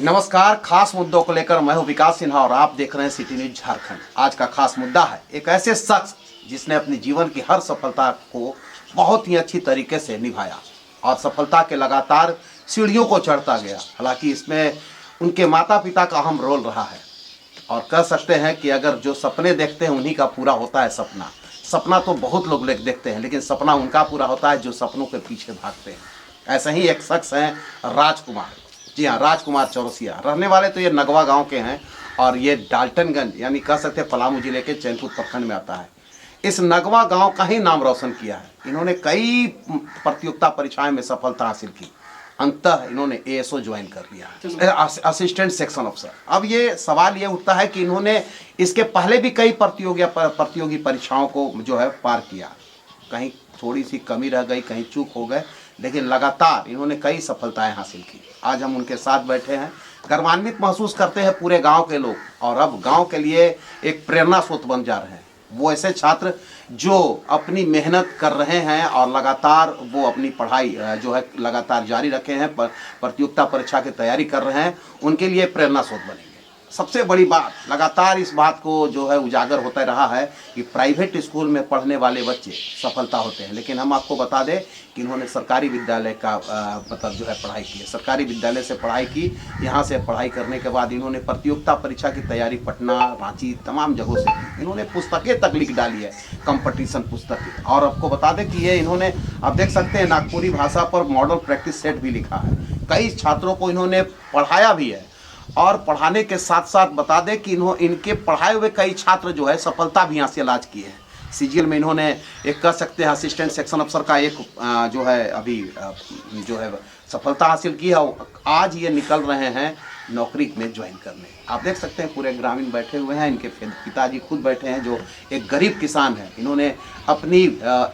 नमस्कार। खास मुद्दों को लेकर मैं हूं विकास सिन्हा और आप देख रहे हैं सिटी न्यूज झारखंड। आज का खास मुद्दा है एक ऐसे शख्स जिसने अपने जीवन की हर सफलता को बहुत ही अच्छी तरीके से निभाया और सफलता के लगातार सीढ़ियों को चढ़ता गया। हालांकि इसमें उनके माता पिता का अहम रोल रहा है और कह सकते हैं कि अगर जो सपने देखते हैं उन्हीं का पूरा होता है सपना। सपना तो बहुत लोग देखते हैं, लेकिन सपना उनका पूरा होता है जो सपनों के पीछे भागते हैं। ऐसे ही एक शख्स हैं राजकुमार। जी हाँ, राजकुमार चौरसिया। रहने वाले तो ये नगवा गांव के हैं और ये डाल्टनगंज यानी कह सकते हैं पलामू जिले के चैनपुर प्रखंड में आता है। इस नगवा गांव का ही नाम रोशन किया है। इन्होंने कई प्रतियोगिता परीक्षाएं में सफलता हासिल की। अंततः इन्होंने एएसओ ज्वाइन कर लिया, असिस्टेंट सेक्शन अफसर। अब ये सवाल ये उठता है कि इन्होंने इसके पहले भी कई प्रतियोगी परीक्षाओं को जो है पार किया। कहीं थोड़ी सी कमी रह गई, कहीं चूक हो गए, लेकिन लगातार इन्होंने कई सफलताएं हासिल की। आज हम उनके साथ बैठे हैं। गर्वान्वित महसूस करते हैं पूरे गांव के लोग और अब गांव के लिए एक प्रेरणा स्रोत बन जा रहे हैं। वो ऐसे छात्र जो अपनी मेहनत कर रहे हैं और लगातार वो अपनी पढ़ाई जो है लगातार जारी रखे हैं, प्रतियोगिता परीक्षा की तैयारी कर रहे हैं, उनके लिए प्रेरणा स्रोत बनेंगे। सबसे बड़ी बात, लगातार इस बात को जो है उजागर होता रहा है कि प्राइवेट स्कूल में पढ़ने वाले बच्चे सफलता होते हैं, लेकिन हम आपको बता दें कि इन्होंने सरकारी विद्यालय का मतलब जो है पढ़ाई की है। सरकारी विद्यालय से पढ़ाई की। यहाँ से पढ़ाई करने के बाद इन्होंने प्रतियोगिता परीक्षा की तैयारी पटना, रांची, तमाम जगहों से की। इन्होंने पुस्तकें तक लिख डाली है, कंपटीशन पुस्तकें। और आपको बता दें कि ये इन्होंने, आप देख सकते हैं, नागपुरी भाषा पर मॉडल प्रैक्टिस सेट भी लिखा है। कई छात्रों को इन्होंने पढ़ाया भी है और पढ़ाने के साथ साथ बता दें कि इनके पढ़ाए हुए कई छात्र जो है सफलता भी हासिल आज किए हैं। सीजीएल में इन्होंने एक कह सकते हैं असिस्टेंट सेक्शन अफसर का एक जो है अभी जो है सफलता हासिल की है। आज ये निकल रहे हैं नौकरी में ज्वाइन करने। आप देख सकते हैं पूरे ग्रामीण बैठे हुए हैं। इनके पिताजी खुद बैठे हैं जो एक गरीब किसान है। इन्होंने अपनी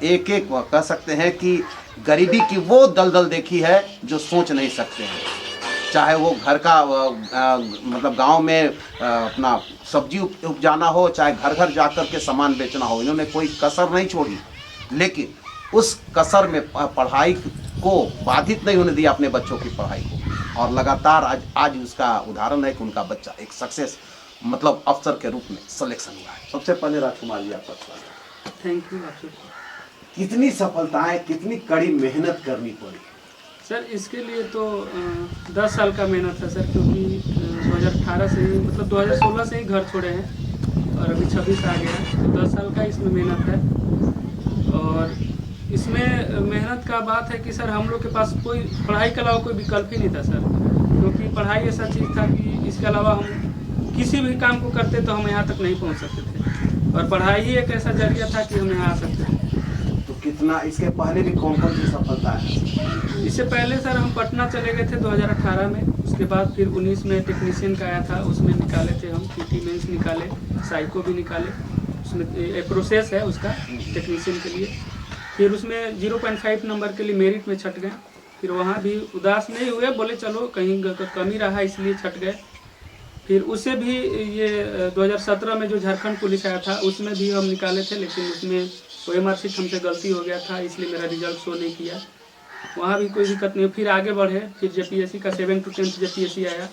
एक एक कह सकते हैं कि गरीबी की वो दलदल देखी है जो सोच नहीं सकते हैं। चाहे वो घर का मतलब गांव में अपना सब्जी उपजाना हो, चाहे घर घर जाकर के सामान बेचना हो, इन्होंने कोई कसर नहीं छोड़ी। लेकिन उस कसर में पढ़ाई को बाधित नहीं होने दिया अपने बच्चों की पढ़ाई को। और लगातार आज उसका उदाहरण है कि उनका बच्चा एक सक्सेस मतलब अफसर के रूप में सिलेक्शन हुआ है। सबसे पहले राजकुमार जी आपका स्वागत। Thank you. कितनी सफलताएं, कितनी कड़ी मेहनत करनी पड़ी सर? इसके लिए तो 10 साल का मेहनत है सर, क्योंकि 2018 से ही मतलब 2016 से ही घर छोड़े हैं और अभी 26 आ गया है, तो 10 साल का इसमें मेहनत है। और इसमें मेहनत का बात है कि सर हम लोग के पास कोई पढ़ाई के अलावा कोई विकल्प ही नहीं था सर, क्योंकि पढ़ाई ऐसा चीज़ था कि इसके अलावा हम किसी भी काम को करते तो हम यहाँ तक नहीं पहुँच सकते थे, और पढ़ाई ही एक ऐसा जरिया था कि हम यहाँ आ सकते थे। कितना इसके पहले भी कौन कौन सी सफलता है? इससे पहले सर हम पटना चले गए थे 2018 में। उसके बाद फिर 19 में टेक्नीशियन का आया था, उसमें निकाले थे हम। पीटी मेंस निकाले, साइको भी निकाले। उसमें एक प्रोसेस है उसका टेक्नीशियन के लिए। फिर उसमें 0.5 नंबर के लिए मेरिट में छट गए। फिर वहाँ भी उदास नहीं हुए, बोले चलो कहीं कमी रहा इसलिए छट गए। फिर उससे भी ये 2017 में जो झारखंड पुलिस आया था उसमें भी हम निकाले थे, लेकिन उसमें OMR शीट हमसे गलती हो गया था, इसलिए मेरा रिजल्ट शो नहीं किया। वहाँ भी कोई दिक्कत नहीं। फिर आगे बढ़े, फिर जेपीएससी का 7 to 10 जेपीएससी आया,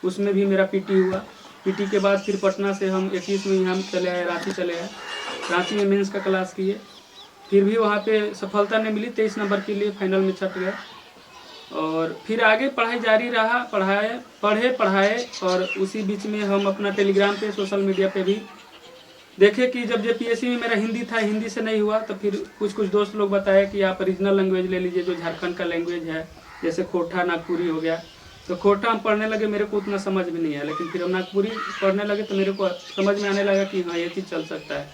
उसमें भी मेरा पीटी हुआ। पीटी के बाद फिर पटना से हम 21 में यहाँ चले आए, रांची चले आए। रांची में मेंस का क्लास किए, फिर भी वहाँ पे सफलता नहीं मिली। 23 नंबर के लिए फाइनल में छट गए। और फिर आगे पढ़ाई जारी रहा, पढ़ाए और उसी बीच में हम अपना टेलीग्राम पे, सोशल मीडिया पे भी देखे कि जब जेपीएससी में मेरा हिंदी था, हिंदी से नहीं हुआ, तो फिर कुछ दोस्त लोग बताए कि आप रीजनल लैंग्वेज ले लीजिए जो झारखंड का लैंग्वेज है, जैसे खोटा, नागपुरी हो गया। तो खोटा हम पढ़ने लगे, मेरे को उतना समझ में नहीं आया, लेकिन फिर हम नागपुरी पढ़ने लगे तो मेरे को समझ में आने लगा कि हाँ ये चीज़ चल सकता है।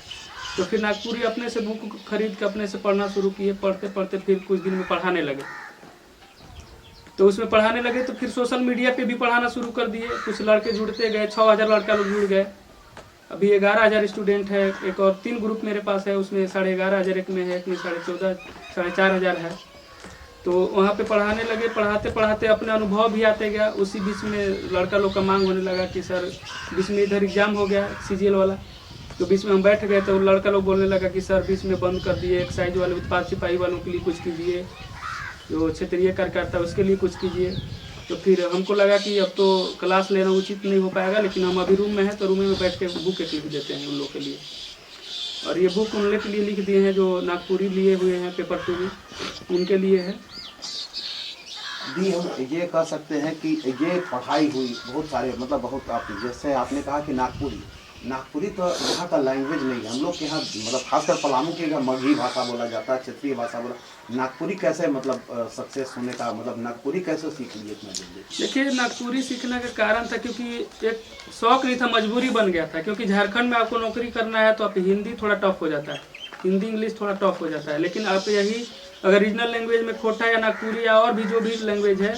तो फिर नागपुरी अपने से बुक खरीद के अपने से पढ़ना शुरू किए। पढ़ते पढ़ते फिर कुछ दिन में पढ़ाने लगे। तो उसमें पढ़ाने लगे तो फिर सोशल मीडिया पे भी पढ़ाना शुरू कर दिए। कुछ लड़के जुड़ते गए, 6000 लड़का लोग जुड़ गए। अभी 11000 स्टूडेंट है। एक और 3 ग्रुप मेरे पास है, उसमें 11500 एक में है, एक में 14,500 4,500 है। तो वहाँ पे पढ़ाने लगे। पढ़ाते पढ़ाते अपने अनुभव भी आते गया। उसी बीच में लड़का लोग का मांग होने लगा कि सर बीच में इधर एग्जाम हो गया सीजीएल वाला, तो बीच में हम बैठ गए। तो लड़का लोग बोलने लगा कि सर बीच में बंद कर दिए, एक्साइज वाले उत्पाद सिपाही वालों के लिए कुछ कीजिए, जो क्षेत्रीय कार्यकर्ता उसके लिए कुछ कीजिए। तो फिर हमको लगा कि अब तो क्लास लेना उचित नहीं हो पाएगा, लेकिन हम अभी रूम में हैं तो रूम में बैठ के बुक एक लिख देते हैं उन लोगों के लिए। और ये बुक उन लोग के लिए लिख दिए हैं जो नागपुरी लिए हुए हैं पेपर 2 में, उनके लिए है। भी हम ये कह सकते हैं कि ये पढ़ाई हुई बहुत सारे मतलब बहुत आप जैसे आपने कहा कि नागपुरी तो यहाँ का लैंग्वेज नहीं है। हम लोग के यहाँ मतलब खासकर पलामू के यहाँ मगही भाषा बोला जाता है, क्षेत्रीय भाषा बोला। नागपुरी कैसे मतलब सक्सेस होने का मतलब नागपुरी कैसे सीख लिए इतना जल्दी? देखिए, नागपुरी सीखने का कारण था क्योंकि एक शौक नहीं था, मजबूरी बन गया था। क्योंकि झारखंड में आपको नौकरी करना है तो आप हिंदी थोड़ा टफ हो जाता है, हिंदी इंग्लिश थोड़ा टफ हो जाता है। लेकिन आप यही अगर रीजनल लैंग्वेज में खोटा या नागपुरी या और भी जो भी लैंग्वेज है,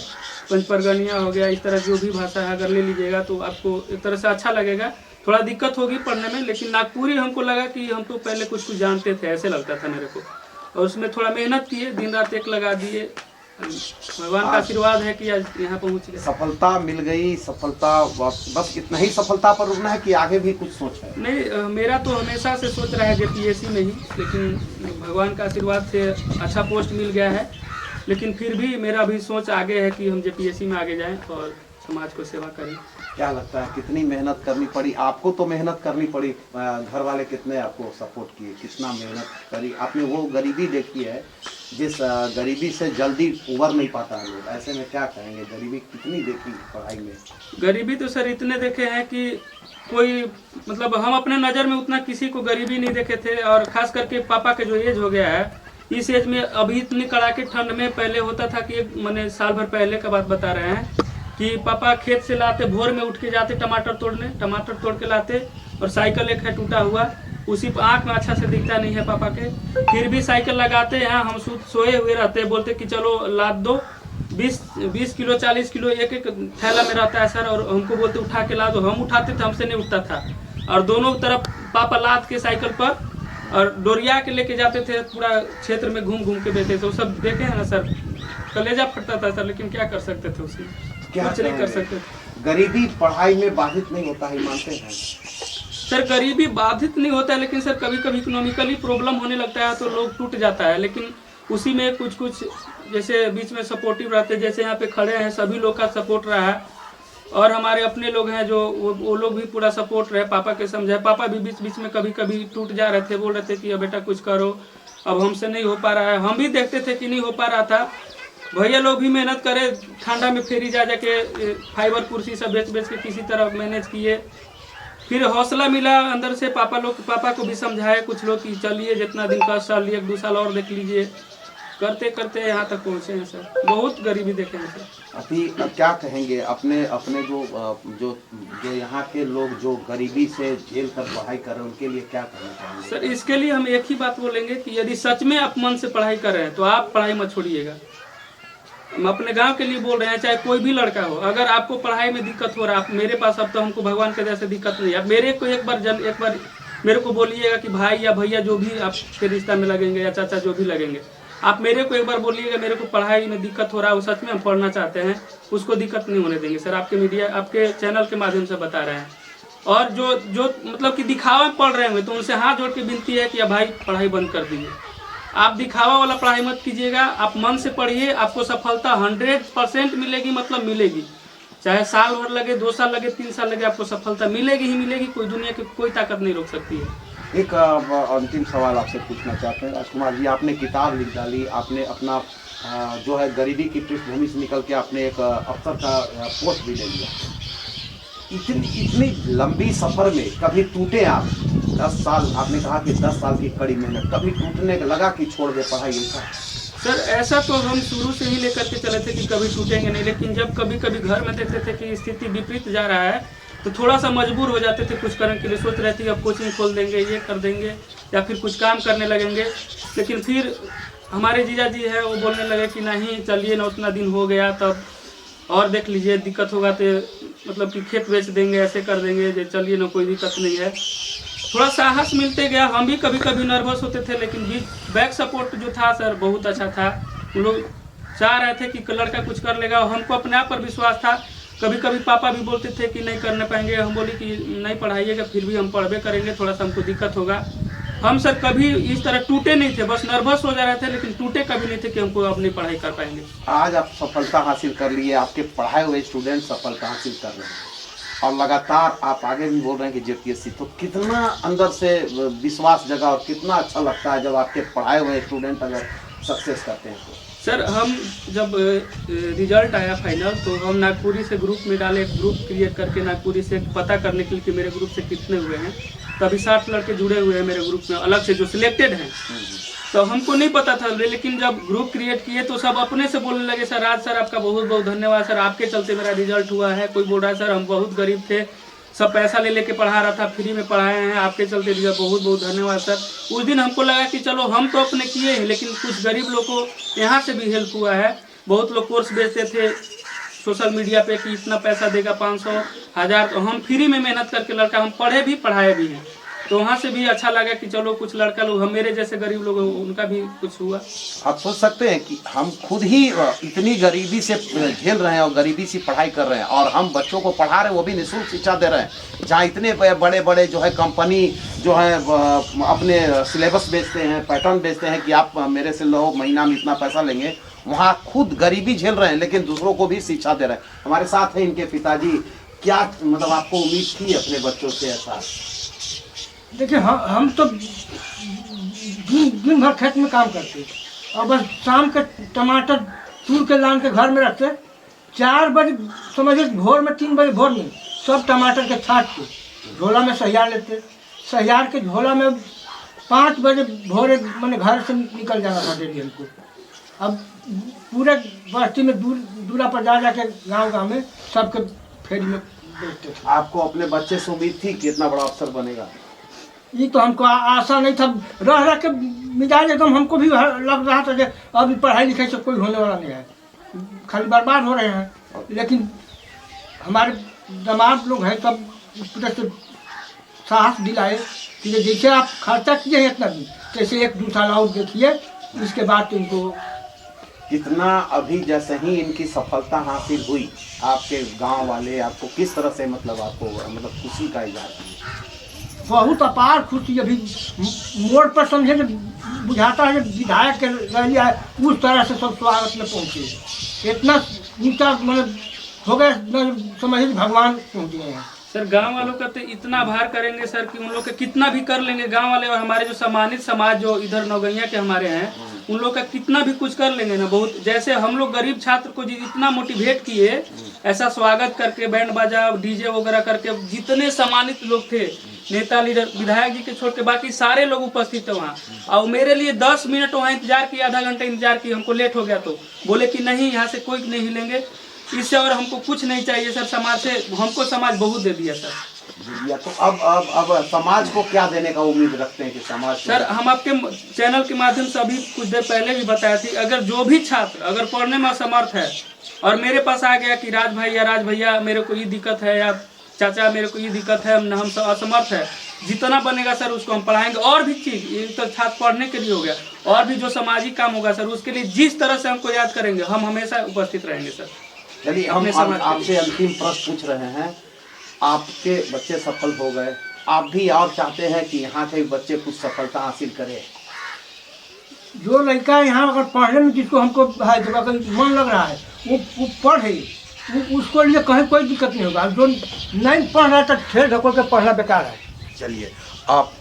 पंचपरगनिया हो गया, इस तरह जो भी भाषा है अगर ले लीजिएगा तो आपको एक तरह से अच्छा लगेगा। थोड़ा दिक्कत होगी पढ़ने में, लेकिन नागपुरी हमको लगा कि हम तो पहले कुछ जानते थे, ऐसे लगता था मेरे को। और उसमें थोड़ा मेहनत किए, दिन रात एक लगा दिए। भगवान का आशीर्वाद है कि आज यहाँ पहुँच गए। सफलता मिल गई, सफलता बस इतना ही सफलता पर रुकना है कि आगे भी कुछ सोच है? नहीं, मेरा तो हमेशा से सोच रहा है JPSC में ही, लेकिन भगवान का आशीर्वाद से अच्छा पोस्ट मिल गया है। लेकिन फिर भी मेरा भी सोच आगे है कि हम JPSC में आगे जाएं और समाज को सेवा करें। क्या लगता है कितनी मेहनत करनी पड़ी आपको? तो मेहनत करनी पड़ी, घर वाले कितने आपको सपोर्ट किए, कितना मेहनत करी आपने? वो गरीबी देखी है जिस गरीबी से जल्दी उबर नहीं पाता है लोग, ऐसे में क्या कहेंगे? गरीबी कितनी देखी पढ़ाई में? गरीबी तो सर इतने देखे हैं कि कोई मतलब हम अपने नज़र में उतना किसी को गरीबी नहीं देखे थे। और खास करके पापा के जो एज हो गया है, इस एज में अभी इतनी कड़ाके ठंड में पहले होता था कि मैंने साल भर पहले का बात बता रहे हैं कि पापा खेत से लाते, भोर में उठ के जाते टमाटर तोड़ने, टमाटर तोड़ के लाते और साइकिल एक है टूटा हुआ, उसी पर आँख में अच्छा से दिखता नहीं है पापा के, फिर भी साइकिल लगाते हैं। हम सोए हुए रहते, बोलते कि चलो लाद दो, 20 किलो 40 किलो एक एक थैला में रहता है सर, और हमको बोलते उठा के ला दो। हम उठाते थे, हमसे नहीं उठता था। और दोनों तरफ पापा लाद के साइकिल पर और डोरिया के लेके जाते थे, पूरा क्षेत्र में घूम घूम के बेचते थे। वो सब देखे हैं ना सर, कलेजा फटता था सर, लेकिन क्या कर सकते थे उसमें, कुछ नहीं कर सकते थे। गरीबी पढ़ाई में बाधित नहीं होता है, मानते हैं सर? गरीबी बाधित नहीं होता है, लेकिन सर कभी कभी इकोनॉमिकली प्रॉब्लम होने लगता है तो लोग टूट जाता है। लेकिन उसी में कुछ जैसे बीच में सपोर्टिव रहते, जैसे यहाँ पे खड़े हैं सभी लोग का सपोर्ट रहा है। और हमारे अपने लोग हैं जो वो लोग भी पूरा सपोर्ट रहे, पापा के समझे। पापा भी बीच बीच में कभी कभी टूट जा रहे थे, बोल रहे थे कि अब बेटा कुछ करो, अब हमसे नहीं हो पा रहा है। हम भी देखते थे कि नहीं हो पा रहा था। भैया लोग भी मेहनत करे, ठंडा में फेरी जा जाके फाइबर कुर्सी सब बेच बेच के किसी तरह मैनेज किए। फिर हौसला मिला अंदर से, पापा को भी समझाए कुछ लोग कि चलिए जितना दिन का साल लिए 2 साल और देख लीजिए। करते करते यहाँ तक पहुँचे हैं सर, बहुत गरीबी देखे हैं सर। अभी क्या कहेंगे अपने जो यहाँ के लोग जो गरीबी से झेल कर पढ़ाई कर रहे हैं, उनके लिए क्या कहना चाहेंगे? सर इसके लिए हम एक ही बात बोलेंगे कि यदि सच में आप मन से पढ़ाई कर रहे हैं तो आप पढ़ाई मत छोड़िएगा। हम अपने गांव के लिए बोल रहे हैं, चाहे कोई भी लड़का हो, अगर आपको पढ़ाई में दिक्कत हो रहा है, मेरे पास अब तो हमको भगवान के जैसे दिक्कत नहीं है। मेरे को एक बार मेरे को बोलिएगा कि भाई या भैया जो भी आपके रिश्ता में लगेंगे या चाचा जो भी लगेंगे, आप मेरे को एक बार बोलिएगा मेरे को पढ़ाई में दिक्कत हो रहा है, सच में हम पढ़ना चाहते हैं, उसको दिक्कत नहीं होने देंगे सर। आपके मीडिया, आपके चैनल के माध्यम से बता रहे हैं। और जो मतलब कि दिखावा में पढ़ रहे होंगे तो उनसे हाथ जोड़ के विनती है कि भाई पढ़ाई बंद कर दीजिए। आप दिखावा वाला पढ़ाई मत कीजिएगा, आप मन से पढ़िए, आपको सफलता 100% मिलेगी, मतलब मिलेगी। चाहे साल भर लगे, 2 साल लगे, 3 साल लगे, आपको सफलता मिलेगी ही मिलेगी। कोई दुनिया की कोई ताकत नहीं रोक सकती है। एक अंतिम सवाल आपसे पूछना चाहते हैं राजकुमार जी, आपने किताब लिख डाली, आपने अपना जो है गरीबी की पृष्ठभूमि से निकल के आपने एक अफसर का पोस्ट भी ले लिया। इतनी लंबी सफर में कभी टूटे आप? 10 साल आपने कहा कि 10 साल की कड़ी मेहनत, कभी टूटने लगा कि छोड़ दे पढ़ाई? ऐसा सर ऐसा तो हम शुरू से ही लेकर के चले थे कि कभी टूटेंगे नहीं। लेकिन जब कभी कभी घर में देखते थे कि स्थिति विपरीत जा रहा है तो थोड़ा सा मजबूर हो जाते थे कुछ करने के लिए। सोच रहे थे अब कोचिंग खोल देंगे, ये कर देंगे, या फिर कुछ काम करने लगेंगे। लेकिन फिर हमारे जीजा जी है वो बोलने लगे कि नहीं चलिए ना, उतना दिन हो गया, तब और देख लीजिए, दिक्कत होगा तो मतलब कि खेत बेच देंगे, ऐसे कर देंगे, चलिए ना कोई दिक्कत नहीं है। थोड़ा साहस मिलते गया। हम भी कभी कभी नर्वस होते थे, लेकिन बैक सपोर्ट जो था सर बहुत अच्छा था। उन लोग चाह रहे थे कि लड़का कुछ कर लेगा, हमको अपने आप पर विश्वास था। कभी कभी पापा भी बोलते थे कि नहीं करने पाएंगे, हम बोले कि नहीं पढ़ाइएगा, फिर भी हम पढ़बे करेंगे, थोड़ा सा हमको दिक्कत होगा। हम सर कभी इस तरह टूटे नहीं थे, बस नर्वस हो जा रहे थे, लेकिन टूटे कभी नहीं थे कि हमको अपनी पढ़ाई कर पाएंगे। आज आप सफलता हासिल कर लिए, आपके पढ़ाए हुए स्टूडेंट सफलता हासिल कर रहे हैं और लगातार आप आगे भी बोल रहे हैं कि जेपीएससी, तो कितना अंदर से विश्वास जगा और कितना अच्छा लगता है जब आपके पढ़ाए हुए स्टूडेंट अगर सक्सेस करते हैं तो? सर हम जब रिजल्ट आया फाइनल तो हम नागपुरी से ग्रुप में डाले, एक ग्रुप क्रिएट करके नागपुरी से पता करने के लिए कि मेरे ग्रुप से कितने हुए हैं। तभी 60 लड़के जुड़े हुए हैं मेरे ग्रुप में अलग से जो सिलेक्टेड हैं। तो हमको नहीं पता था, लेकिन जब ग्रुप क्रिएट किए तो सब अपने से बोलने लगे, सर राज सर आपका बहुत बहुत धन्यवाद सर, आपके चलते मेरा रिजल्ट हुआ है। कोई बोल रहा है सर हम बहुत गरीब थे, सब पैसा ले लेके पढ़ा रहा था, फ्री में पढ़ाए हैं, आपके चलते रिजल्ट, बहुत बहुत धन्यवाद सर। उस दिन हमको लगा कि चलो हम तो अपने किए हैं, लेकिन कुछ गरीब लोग को यहाँ से भी हेल्प हुआ है। बहुत लोग कोर्स बेचते थे सोशल मीडिया पे कि इतना पैसा देगा 500 1000, तो हम फ्री में मेहनत करके लड़का हम पढ़े भी पढ़ाए भी हैं। तो वहाँ से भी अच्छा लगा कि चलो कुछ लड़का लोग, हम मेरे जैसे गरीब लोग उनका भी कुछ हुआ। आप सोच सकते हैं कि हम खुद ही इतनी गरीबी से झेल रहे हैं और गरीबी से पढ़ाई कर रहे हैं और हम बच्चों को पढ़ा रहे हैं, वो भी निःशुल्क शिक्षा दे रहे हैं। जहाँ इतने बड़े बड़े जो है कंपनी जो है अपने सिलेबस बेचते हैं, पैटर्न बेचते हैं कि आप मेरे से लो महीना में इतना पैसा लेंगे, वहाँ खुद गरीबी झेल रहे हैं लेकिन दूसरों को भी शिक्षा दे रहे हैं। हमारे साथ है इनके पिताजी। क्या मतलब आपको उम्मीद थी अपने बच्चों से ऐसा? देखिए हम तो दिन भर खेत में काम करते और बस शाम के टमाटर तूर के लान के घर में रखते। 4 बजे समझिए भोर में, 3 बजे भोर में सब टमाटर के छाट के झोला में सहियार लेते। सहियार के झोला में 5 बजे भोरे मैंने घर से निकल जाना था डेली हमको। अब पूरे बस्ती में दूरा पर जा जाके गांव में सबके फेरी में बेचते थे। आपको अपने बच्चे से उम्मीद थी कि इतना बड़ा अफसर बनेगा? ये तो हमको आशा नहीं था। रह के मिजाज एकदम हमको भी लग रहा था कि अभी पढ़ाई लिखाई से कोई होने वाला नहीं है, खाली बर्बाद हो रहे हैं। लेकिन हमारे दामाद लोग हैं तब पूरे से साहस दिलाए कि जैसे आप खर्चा किए हैं इतना भी, जैसे 1-2 साल और देखिए, इसके बाद इनको कितना अभी जैसे ही इनकी सफलता हासिल हुई, आपके गांव वाले आपको किस तरह से मतलब खुशी का इजहार किया? बहुत अपार खुशी। अभी मोड़ पर समझे जो बुझाता है जो विधायक के रैली है उस तरह से सब स्वागत में पहुँचे। इतना ऊँचा मतलब हो गया समझिए भगवान पहुँच गए हैं। सर गांव वालों का तो इतना आभार करेंगे सर कि उन लोग का कितना भी कर लेंगे गांव वाले, और हमारे जो सम्मानित समाज जो इधर नौगैया के हमारे हैं उन लोग का कितना भी कुछ कर लेंगे ना। बहुत जैसे हम लोग गरीब छात्र को इतना मोटिवेट किए, ऐसा स्वागत करके बैंड बाजा डीजे वगैरह करके, जितने सम्मानित लोग थे, नेता लीडर विधायक जी के छोड़ के बाकी सारे लोग उपस्थित थे वहाँ। और मेरे लिए 10 मिनट वहाँ इंतजार किया, आधा घंटा इंतजार किया, हमको लेट हो गया तो बोले कि नहीं यहाँ से कोई नहीं हिलेंगे, इससे और हमको कुछ नहीं चाहिए सर। समाज से हमको समाज बहुत दे दिया सर। तो अब समाज को क्या देने का उम्मीद रखते हैं कि समाज? सर हम आपके चैनल के माध्यम से अभी कुछ देर पहले भी बताया थी, अगर जो भी छात्र अगर पढ़ने में असमर्थ है और मेरे पास आ गया कि राज भाई या राज भैया मेरे को ये दिक्कत है, या चाचा मेरे को ये दिक्कत है, हम असमर्थ है, जितना बनेगा सर उसको हम पढ़ाएंगे। और भी चीज़, ये तो छात्र पढ़ने के लिए हो गया, और भी जो सामाजिक काम होगा सर उसके लिए जिस तरह से हमको याद करेंगे हम हमेशा उपस्थित रहेंगे सर। चलिए हम आपसे अंतिम प्रश्न पूछ रहे हैं। आपके बच्चे सफल हो गए, आप भी और चाहते हैं कि यहाँ के बच्चे कुछ सफलता हासिल करें? जो लड़का यहाँ अगर पढ़ने में जिसको हमको अगर मन लग रहा है वो पढ़े, उसको लिए कहीं कोई दिक्कत नहीं होगा। जो नहीं पढ़ रहा है तो ठेल ढकोल के पढ़ना बेकार है। चलिए आप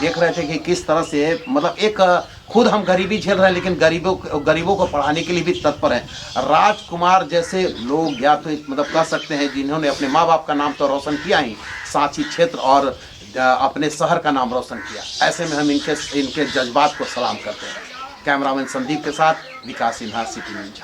देख रहे थे कि किस तरह से मतलब एक खुद हम गरीबी झेल रहे हैं लेकिन गरीबों को पढ़ाने के लिए भी तत्पर हैं। राजकुमार जैसे लोग या तो मतलब कह सकते हैं जिन्होंने अपने माँ बाप का नाम तो रोशन किया ही, साथ ही क्षेत्र और अपने शहर का नाम रोशन किया। ऐसे में हम इनके जज्बात को सलाम करते हैं। कैमरामैन संदीप के साथ विकास सिन्हा, सिटी न्यूज़।